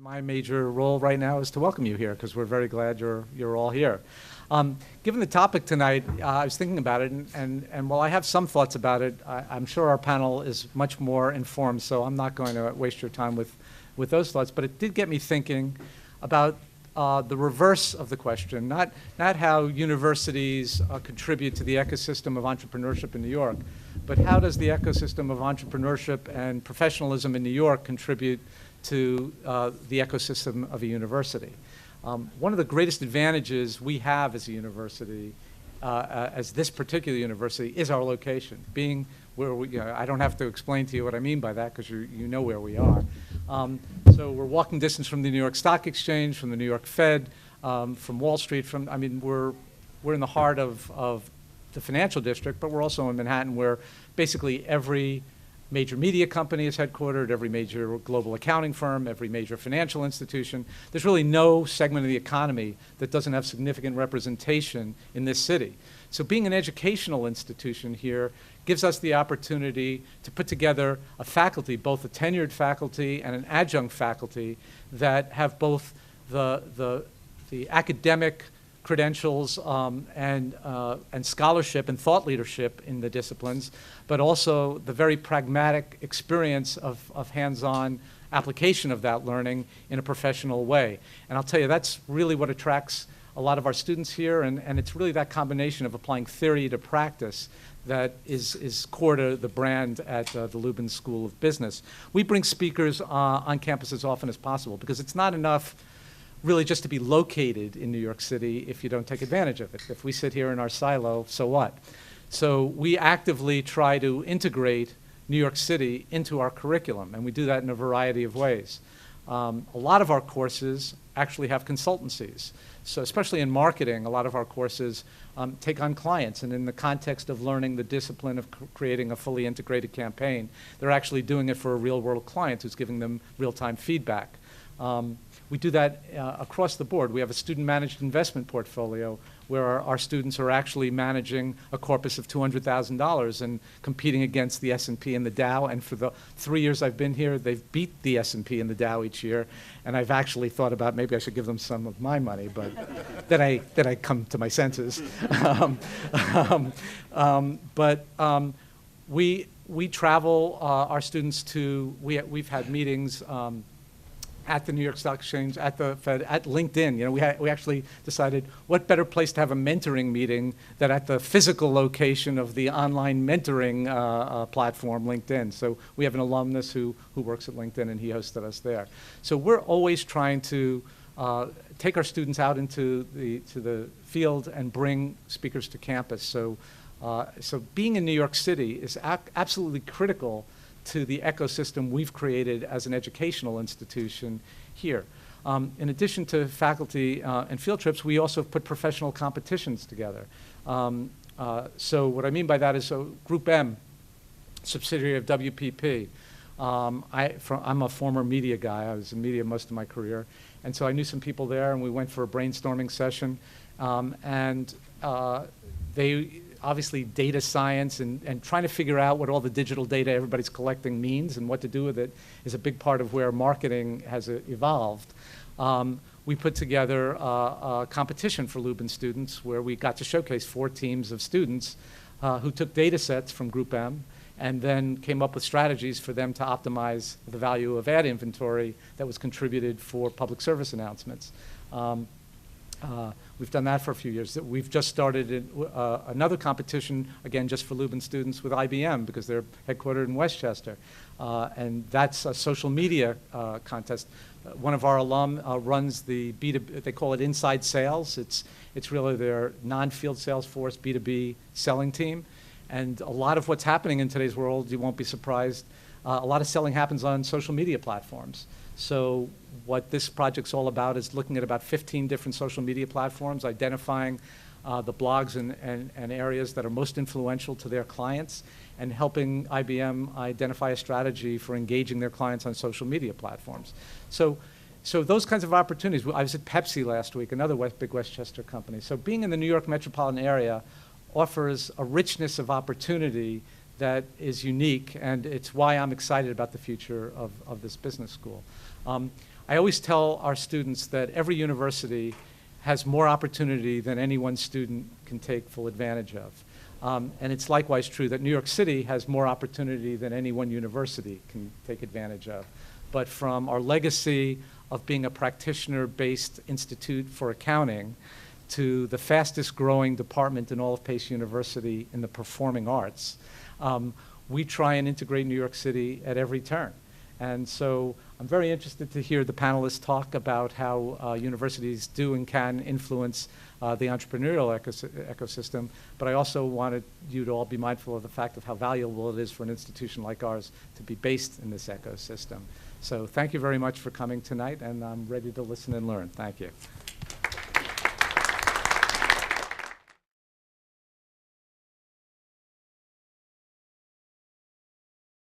My major role right now is to welcome you here because we're very glad you're all here. Given the topic tonight, I was thinking about it, and while I have some thoughts about it, I'm sure our panel is much more informed, so I'm not going to waste your time with those thoughts. But it did get me thinking about the reverse of the question, not how universities contribute to the ecosystem of entrepreneurship in New York, but how does the ecosystem of entrepreneurship and professionalism in New York contribute to the ecosystem of a university. One of the greatest advantages we have as a university, as this particular university, is our location. Being where we, I don't have to explain to you what I mean by that because you know where we are. So we're walking distance from the New York Stock Exchange, from the New York Fed, from Wall Street. We're in the heart of the financial district, but we're also in Manhattan, where basically every major media company is headquartered, every major global accounting firm, every major financial institution. There's really no segment of the economy that doesn't have significant representation in this city. So being an educational institution here gives us the opportunity to put together a faculty, both a tenured faculty and an adjunct faculty, that have both the academic credentials and scholarship and thought leadership in the disciplines, but also the very pragmatic experience of hands-on application of that learning in a professional way. And I'll tell you, that's really what attracts a lot of our students here, and it's really that combination of applying theory to practice that is core to the brand at the Lubin School of Business. We bring speakers on campus as often as possible because it's not enough really just to be located in New York City if you don't take advantage of it. If we sit here in our silo, so what? So we actively try to integrate New York City into our curriculum, and we do that in a variety of ways. A lot of our courses actually have consultancies. So especially in marketing, a lot of our courses take on clients, and in the context of learning the discipline of creating a fully integrated campaign, they're actually doing it for a real-world client who's giving them real-time feedback. We do that across the board. We have a student-managed investment portfolio where our students are actually managing a corpus of $200,000 and competing against the S&P and the Dow. And for the 3 years I've been here, they've beat the S&P and the Dow each year. And I've actually thought about maybe I should give them some of my money, but then I come to my senses. We travel our students to. We've had meetings. At the New York Stock Exchange, at the Fed, at LinkedIn. You know, we actually decided what better place to have a mentoring meeting than at the physical location of the online mentoring platform, LinkedIn. So we have an alumnus who works at LinkedIn, and he hosted us there. So we're always trying to take our students out into the field and bring speakers to campus. So being in New York City is absolutely critical to the ecosystem we've created as an educational institution here. In addition to faculty and field trips, we also put professional competitions together. So what I mean by that is, Group M, subsidiary of WPP. I'm a former media guy. I was in media most of my career. And so I knew some people there, and we went for a brainstorming session. They obviously data science and trying to figure out what all the digital data everybody's collecting means and what to do with it is a big part of where marketing has evolved. We put together a competition for Lubin students where we got to showcase 4 teams of students who took data sets from Group M and then came up with strategies for them to optimize the value of ad inventory that was contributed for public service announcements. We've done that for a few years. We've just started another competition, again, just for Lubin students with IBM because they're headquartered in Westchester. And that's a social media contest. One of our alum runs the B2B, they call it Inside Sales. It's really their non-field sales force B2B selling team. And a lot of what's happening in today's world, you won't be surprised, a lot of selling happens on social media platforms. So what this project's all about is looking at about 15 different social media platforms, identifying the blogs and areas that are most influential to their clients, and helping IBM identify a strategy for engaging their clients on social media platforms. So those kinds of opportunities. I was at Pepsi last week, another big Westchester company. So being in the New York metropolitan area offers a richness of opportunity that is unique, and it's why I'm excited about the future of this business school. I always tell our students that every university has more opportunity than any one student can take full advantage of. And it's likewise true that New York City has more opportunity than any one university can take advantage of. But from our legacy of being a practitioner-based institute for accounting to the fastest growing department in all of Pace University in the performing arts, we try and integrate New York City at every turn. And so I'm very interested to hear the panelists talk about how universities do and can influence the entrepreneurial ecosystem, but I also wanted you to all be mindful of the fact of how valuable it is for an institution like ours to be based in this ecosystem. So thank you very much for coming tonight, and I'm ready to listen and learn. Thank you.